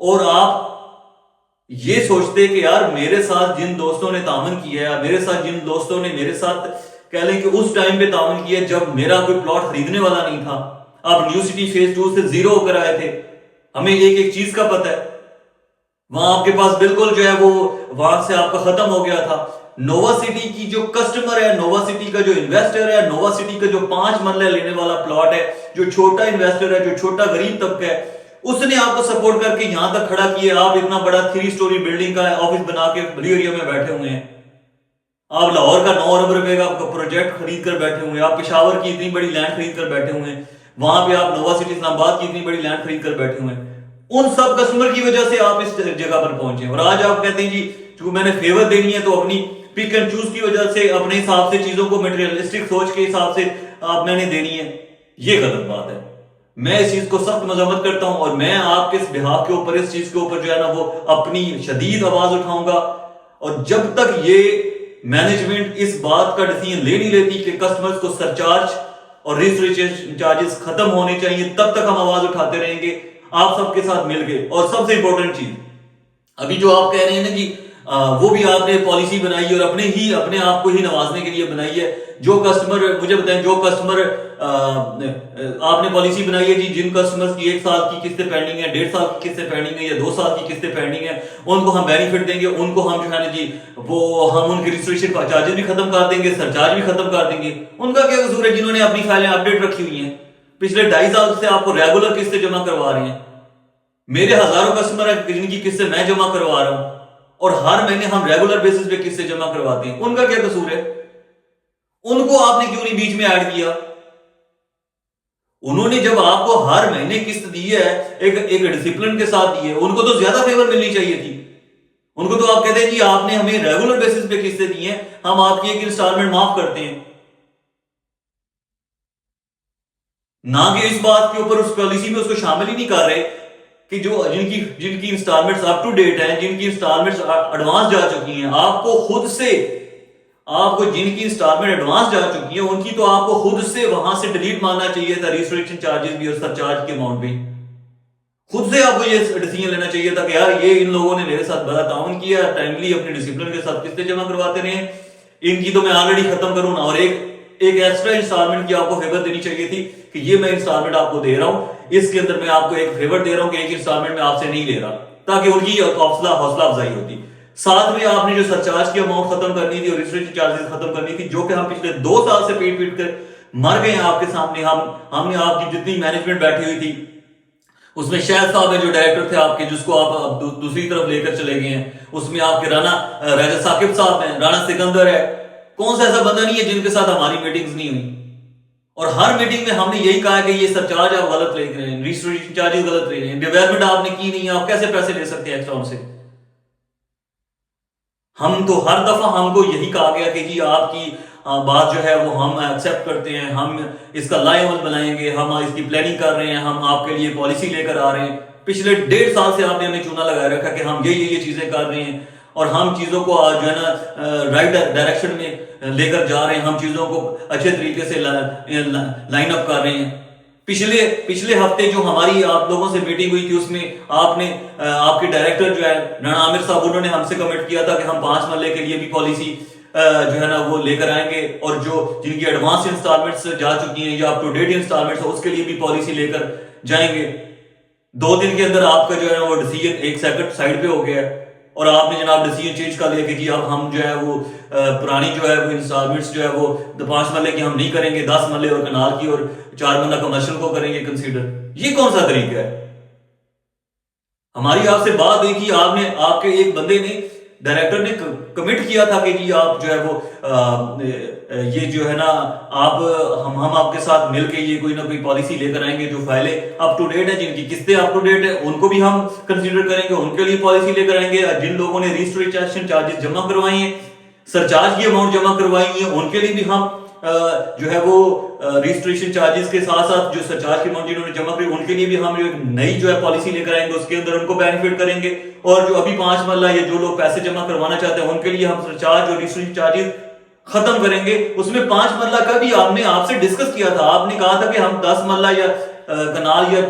اور آپ یہ سوچتے کہ یار میرے ساتھ جن دوستوں نے تعاون کیا ہے، میرے ساتھ جن دوستوں نے میرے ساتھ کہہ لیں کہ اس ٹائم پہ تعاون کیا جب میرا کوئی پلاٹ خریدنے والا نہیں تھا، آپ نیو سٹی فیز 2 سے 0 ہو کر آئے تھے، ہمیں ایک ایک چیز کا پتہ ہے، وہاں آپ کے پاس بالکل جو ہے وہ وہاں سے آپ کا ختم ہو گیا تھا۔ نووا سٹی کی جو کسٹمر ہے، نووا سٹی کا جو انویسٹر ہے، نووا سٹی کا جو 5 مرلے لینے والا پلاٹ ہے، جو چھوٹا انویسٹر ہے، جو چھوٹا غریب طبقہ ہے، اس نے آپ کو سپورٹ کر کے یہاں تک کھڑا کیا۔ آپ اتنا بڑا 3 سٹوری بلڈنگ کا آفس بنا کے بلی ایریا میں بیٹھے ہوئے ہیں، آپ لاہور کا 9 ارب روپے کا پروجیکٹ خرید کر بیٹھے ہوئے ہیں، آپ پشاور کی اتنی بڑی لینڈ خرید کر بیٹھے ہوئے ہیں، وہاں پہ آپ نووا سٹی اسلام آباد کی اتنی بڑی لینڈ خرید کر بیٹھے ہوئے ہیں۔ ان سب کسٹمر کی وجہ سے آپ اس جگہ پر پہنچے، اور آج آپ کہتے ہیں جی چونکہ میں نے فیور دینی ہے تو اپنی پک اینڈ چوز کی وجہ سے اپنے حساب سے چیزوں کو میٹریلسٹک سوچ کے حساب سے آپ میں نے دینی ہے، یہ غلط بات ہے۔ میں اس چیز کو سخت مذمت کرتا ہوں، اور میں آپ کے اس بہاف کے اوپر، اس چیز کے اوپر جو ہے نا وہ اپنی شدید آواز اٹھاؤں گا، اور جب تک یہ مینجمنٹ اس بات کا ڈیسیژن لے نہیں لیتی کہ کسٹمرز کو سرچارج اور رجسٹریشن چارجز ختم ہونے چاہیے، تب تک ہم آواز اٹھاتے رہیں گے آپ سب کے ساتھ مل کے۔ اور سب سے امپورٹنٹ چیز ابھی جو آپ کہہ رہے ہیں نا جی وہ بھی آپ نے پالیسی بنائی اور اپنے آپ کو ہی نوازنے کے لیے بنائی ہے۔ جو کسٹمر مجھے بتائیں، جو کسٹمر آپ نے پالیسی بنائی ہے جی جن کسٹمرز کی 1 سال کی قسطیں پینڈنگ ہے، 1.5 سال کی قسطیں پینڈنگ ہے، یا 2 سال کی قسطیں پینڈنگ ہے، ان کو ہم بینیفٹ دیں گے، ان کو ہم جو ہے نا جی وہ ہم ان کی رجسٹریشن چارجز بھی ختم کر دیں گے، سرچارج بھی ختم کر دیں گے۔ ان کا کیا قصور ہے جنہوں نے اپنی فائلیں اپڈیٹ رکھی ہوئی ہیں، پچھلے 2.5 سال سے آپ کو ریگولر قسطیں جمع کروا رہے ہیں۔ میرے ہزاروں کسٹمر ہیں جن کی قسطیں میں جمع کروا رہا ہوں، اور ہر مہینے ہم ریگولر بیسس پہ قسطیں جمع کرواتے ہیں۔ ان کا کیا قصور ہے؟ ان کو آپ نے کیوں نہیں بیچ میں ایڈ کیا؟ انہوں نے جب آپ کو ہر مہینے قسط دی ہے، ایک ڈسپلن کے ساتھ دی ہے، ان کو تو زیادہ فیور ملنی چاہیے تھی۔ ان کو تو آپ کہتے ہیں جی آپ نے ہمیں ریگولر بیسس پہ قسطیں دی ہیں، ہم آپ کی ایک انسٹالمنٹ معاف کرتے ہیں، نہ کہ اس بات کے اوپر اس پالیسی میں اس کو شامل ہی نہیں کر رہے کہ جو جن کی انسٹالمنٹس اپ ٹو ڈیٹ ہیں، جن کی انسٹالمنٹس ایڈوانس جا چکی ہیں، آپ کو خود سے آپ کو جن کی انسٹالمنٹ ایڈوانس جا چکی ہیں ان کی تو آپ کو خود سے وہاں سے ڈیلیٹ مارنا چاہیے تھا، رجسٹریشن چارجز بھی اور سرچارج کے اماؤنٹ بھی خود سے آپ کو یہ ڈیسیژن لینا چاہیے تھا کہ یار یہ ان لوگوں نے میرے ساتھ بڑا تعاون کیا، ٹائملی اپنے ڈسپلن کے ساتھ قسطیں جمع کرواتے رہے، ان کی تو میں آلریڈی ختم کروں نا، اور ایک ایکسٹرا انسٹالمنٹ کی آپ کو فیور دینی چاہیے تھی کہ یہ میں انسٹالمنٹ آپ کو دے رہا ہوں، اس کے اندر میں آپ کو ایک فیور دے رہا ہوں کہ ایک انسٹالمنٹ میں آپ سے نہیں لے رہا، تاکہ ان کی حوصلہ افزائی ہوتی۔ ساتھ میں آپ نے جو سرچارج کی اماؤنٹ ختم کرنی تھی اور رجسٹریشن چارجز ختم کرنی تھی، جو کہ ہم پچھلے 2 سال سے پیٹ کر مر گئے ہیں آپ کے سامنے۔ ہم نے آپ کی جتنی مینجمنٹ بیٹھی ہوئی تھی اس میں شہد صاحب ہیں جو ڈائریکٹر تھے آپ کے، جس کو آپ دوسری طرف لے کر چلے گئے ہیں، اس میں آپ کے راجہ ثاقب صاحب ہیں، رانا سکندر ہے، کون سا ایسا بندہ نہیں ہے جن کے ساتھ ہماری میٹنگز نہیں ہوئی، اور ہر میٹنگ میں ہم نے یہی کہا کہ یہ سرچارج آپ غلط لے رہے ہیں، رجسٹریشن چارجز غلط لے رہے ہیں، ڈیولپمنٹ آپ نے کی نہیں ہے، آپ کیسے پیسے لے سکتے ہیں ایکسٹرا سے؟ ہم تو ہر دفعہ ہم کو یہی کہا گیا کہ جی آپ کی بات جو ہے وہ ہم ایکسیپٹ کرتے ہیں، ہم اس کا لائے عمل بنائیں گے، ہم اس کی پلاننگ کر رہے ہیں، ہم آپ کے لیے پالیسی لے کر آ رہے ہیں۔ پچھلے 1.5 سال سے آپ نے ہمیں چونا لگا رکھا کہ ہم یہ چیزیں کر رہے ہیں، اور ہم چیزوں کو جو ہے نا رائٹ ڈائریکشن میں لے کر جا رہے ہیں، ہم چیزوں کو اچھے طریقے سے لائن اپ کر رہے ہیں۔ پچھلے ہفتے جو ہماری آپ لوگوں سے میٹنگ ہوئی تھی اس میں آپ کے ڈائریکٹر جو ہے رانا عامر صاحب، انہوں نے ہم سے کمنٹ کیا تھا کہ ہم 5 مرلے کے لیے بھی پالیسی جو ہے نا وہ لے کر آئیں گے، اور جو جن کی ایڈوانس انسٹالمنٹس جا چکی ہیں یا اپ ٹو ڈیٹ انسٹالمنٹس اس کے لیے بھی پالیسی لے کر جائیں گے۔ 2 دن کے اندر آپ کا جو ہے وہ ڈیسیژن ایک سیکنڈ سائڈ پہ ہو گیا ہے، اور آپ نے جناب ڈیسیژن چینج کر لیا کہ جی اب ہم جو ہے وہ پرانی جو ہے وہ انسٹالمنٹس جو ہے وہ 5 مرلے کی ہم نہیں کریں گے، 10 مرلے اور کنال کی اور 4 مرلہ کمرشل کو کریں گے کنسیڈر۔ یہ کون سا طریقہ ہے؟ ہماری آپ سے بات ہوئی کہ آپ کے ایک بندے نے ڈائریکٹر نے کمٹ کیا تھا کہ جی آپ جو ہے وہ یہ جو ہے نا ہم آپ کے ساتھ مل کے یہ کوئی نہ کوئی پالیسی لے کر آئیں گے، جو فائلیں اپ ٹو ڈیٹ ہیں، جن کی قسطیں اپ ٹو ڈیٹ ہیں ان کو بھی ہم کنسیڈر کریں گے، ان کے لیے پالیسی لے کر آئیں گے، جن لوگوں نے رجسٹریشن چارجز جمع کروائی ہیں، سرچارج کی اماؤنٹ جمع کروائی ہیں، ان کے لیے بھی ہم جو ہے وہ رجسٹریشن چارجز کے ساتھ ساتھ جو سرچارج کی اماؤنٹ جنہوں نے جمع کری ان کے لیے بھی ہم ایک نئی جو ہے پالیسی لے کر آئیں گے، اس کے اندر ان کو بینیفٹ کریں گے، اور جو ابھی 5 مرلہ یا جو لوگ پیسے جمع کروانا چاہتے ہیں ان کے لیے ہم سرچارج اور رجسٹریشن چارجز ختم کریں گے۔ اس میں 5 مرلہ کا بھی آپ نے آپ سے ڈسکس کیا تھا، آپ نے کہا تھا کہ ہم 10 مرلہ یا کنال یا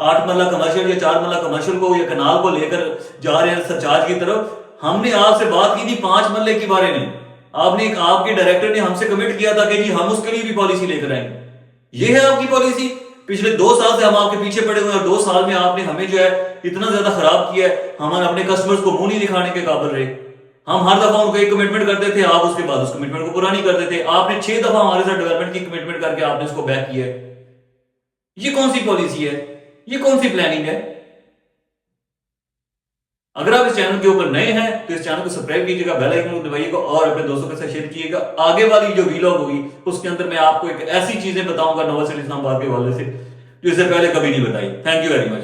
8 مرلہ کمرشل یا 4 مرلہ کمرشل کو یا کنال کو لے کر جا رہے ہیں سرچارج کی طرف. ہم نے آپ سے بات کی تھی 5 مرلے کے بارے میں. آپ کے ڈائریکٹر نے ہم سے کمٹ کیا تھا کہ جی ہم اس کے لیے بھی پالیسی لے کر آئیں گے. یہ ہے آپ کی پالیسی. پچھلے 2 سال سے ہم آپ کے پیچھے پڑے ہوئے ہیں اور 2 سال میں آپ نے ہمیں جو ہے اتنا زیادہ خراب کیا ہے, ہم اپنے کسٹمرز کو منہ نہیں دکھانے کے قابل رہے. ہم ہر دفعہ ان کو ایک کمٹمنٹ کرتے تھے, آپ اس کے بعد اس کمٹمنٹ کو پورا نہیں کرتے تھے. آپ نے 6 دفعہ ہمارے ساتھ ڈیولپمنٹ کی کمٹمنٹ کر کے آپ نے اس کو بیک کیا ہے. یہ کون سی پالیسی ہے, یہ کون سی پلاننگ ہے؟ اگر آپ اس چینل کے اوپر نئے ہیں تو اس چینل کو سبسکرائب کیجیے گا, بیل آئیکن کو دبائیے گا اور اپنے دوستوں کے ساتھ شیئر کیجیے گا. آگے والی جو ویلاگ ہوگی اس کے اندر میں آپ کو ایک ایسی چیزیں بتاؤں گا نووا سٹی اسلام آباد کے حوالے سے جو اس سے پہلے کبھی نہیں بتائی. Thank you very much.